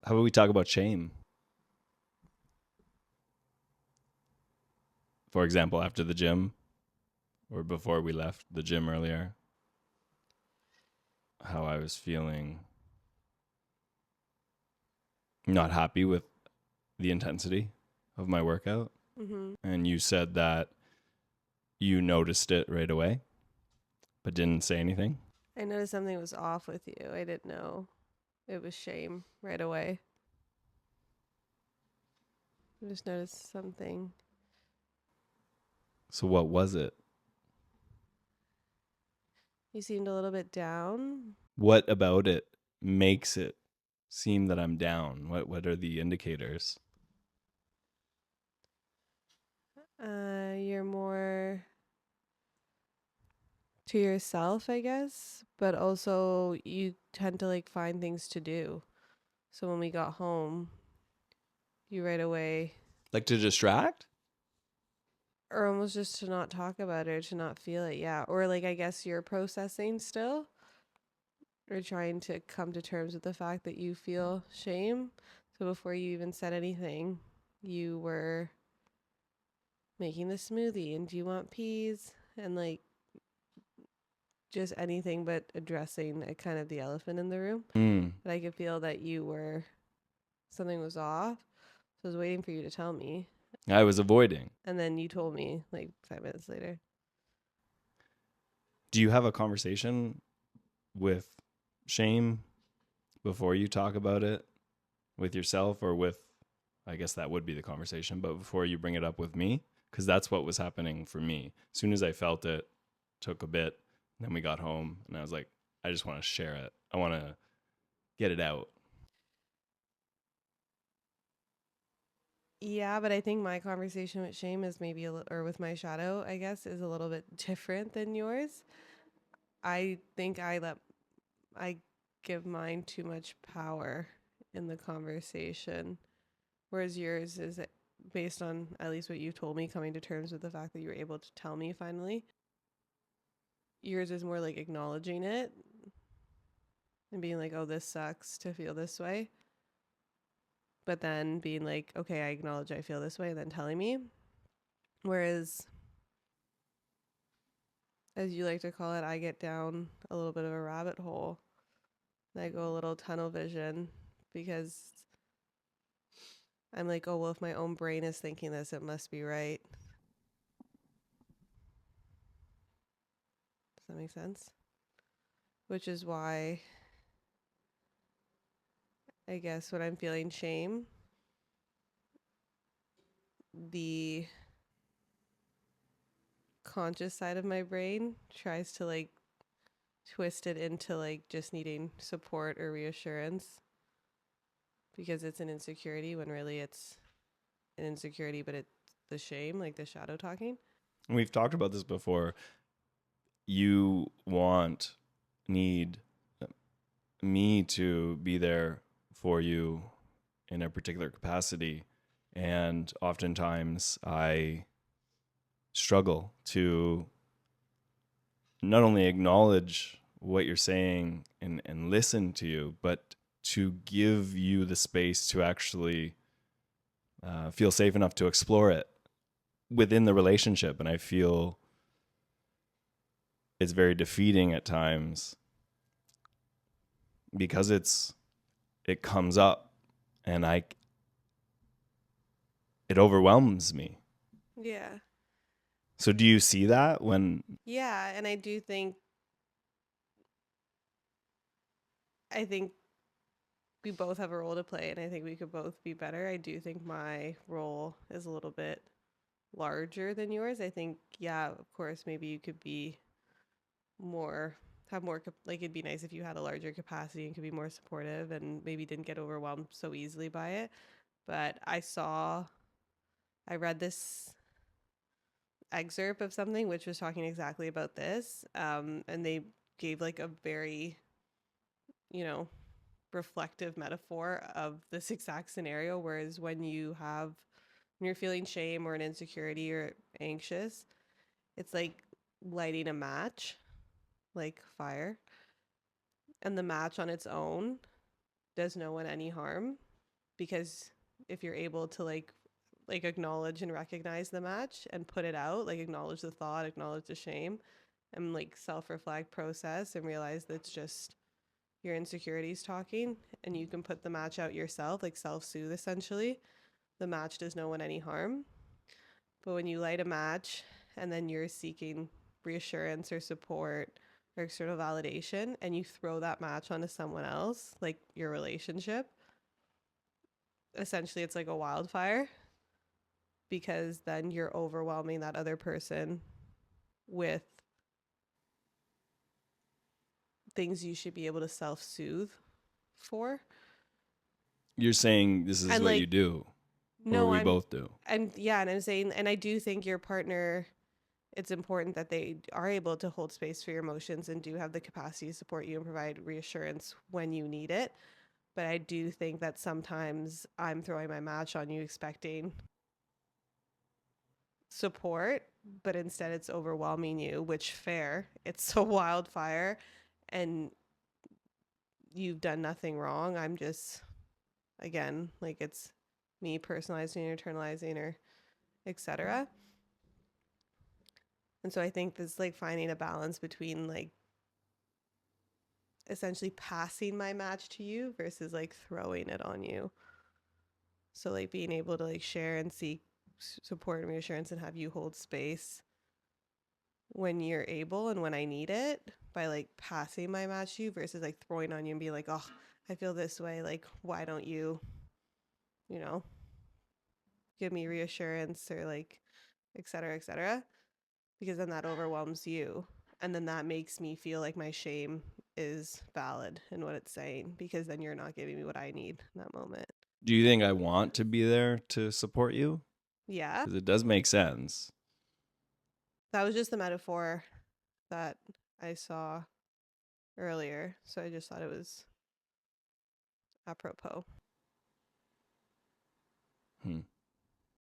How about we talk about shame? For example, after the gym or before we left the gym earlier, how I was feeling not happy with the intensity of my workout. Mm-hmm. And you said that you noticed it right away, but didn't say anything. I noticed something was off with you. I didn't know it was shame right away. I just noticed something. So what was it? You seemed a little bit down. What about it makes it seem that I'm down? What are the indicators? You're more to yourself, I guess, but also you tend to like find things to do. So when we got home, you right away, Like to distract? or almost just to not talk about it, or to not feel it, yeah. Or like I guess you're processing still, or trying to come to terms with the fact that you feel shame. So before you even said anything, you were making the smoothie and do you want peas? And like just anything but addressing a kind of the elephant in the room. Mm. But I could feel that you were something was off. So I was waiting for you to tell me. I was avoiding. And then you told me like 5 minutes later. Do you have a conversation with shame before you talk about it with yourself or with, I guess that would be the conversation, but before you bring it up with me? Because that's what was happening for me. As soon as I felt it, took a bit, then we got home and I was like, I just want to share it. I want to get it out. Yeah, but I think my conversation with shame is maybe or with my shadow, I guess, is a little bit different than yours. I think I give mine too much power in the conversation, whereas yours is based on at least what you told me, coming to terms with the fact that you were able to tell me finally. Yours is more like acknowledging it and being like, "Oh, this sucks to feel this way," but then being like, "Okay, I acknowledge I feel this way," and then telling me. Whereas, as you like to call it, I get down a little bit of a rabbit hole. And I go a little tunnel vision because I'm like, oh, well, if my own brain is thinking this, it must be right. Does that make sense? Which is why I guess when I'm feeling shame, the conscious side of my brain tries to like twist it into like just needing support or reassurance because it's an insecurity when really it's an insecurity, but it's the shame, like the shadow talking. And we've talked about this before. You need me to be there for you in a particular capacity. And oftentimes I struggle to not only acknowledge what you're saying and listen to you, but to give you the space to actually feel safe enough to explore it within the relationship. And I feel it's very defeating at times because it comes up and it overwhelms me. Yeah. So do you see that when Yeah. And I do think, I think we both have a role to play and I think we could both be better. I do think my role is a little bit larger than yours. I think, yeah, of course, maybe you could be more, have more, like it'd be nice if you had a larger capacity and could be more supportive and maybe didn't get overwhelmed so easily by it. But I read this excerpt of something which was talking exactly about this. And they gave like a very, you know, reflective metaphor of this exact scenario. Whereas when you're feeling shame or an insecurity or anxious, it's like lighting a match, like fire. And the match on its own does no one any harm. because if you're able to like acknowledge and recognize the match and put it out, like acknowledge the thought, acknowledge the shame, and like self-reflect, process, and realize that it's just your insecurities talking, and you can put the match out yourself, like self-soothe essentially. The match does no one any harm. But when you light a match and then you're seeking reassurance or support or external validation, and you throw that match onto someone else, like your relationship, essentially it's like a wildfire, because then you're overwhelming that other person with things you should be able to self-soothe for. You're saying this is And what you like, do, or no, we both do. and yeah, and I'm saying, and I do think your partner, it's important that they are able to hold space for your emotions and do have the capacity to support you and provide reassurance when you need it. But I do think that sometimes I'm throwing my match on you expecting support, but instead it's overwhelming you, which fair. It's a wildfire and you've done nothing wrong. I'm just, again, like it's me personalizing, internalizing, or etc. And so I think this like finding a balance between like essentially passing my match to you versus like throwing it on you. So like being able to like share and seek support and reassurance and have you hold space when you're able and when I need it, by like passing my match to you versus like throwing on you and being like, oh, I feel this way. Like, why don't you, you know, give me reassurance or like, et cetera, et cetera. Because then that overwhelms you. And then that makes me feel like my shame is valid in what it's saying, because then you're not giving me what I need in that moment. Do you think I want to be there to support you? Yeah. Because it does make sense. That was just the metaphor that I saw earlier. So I just thought it was apropos.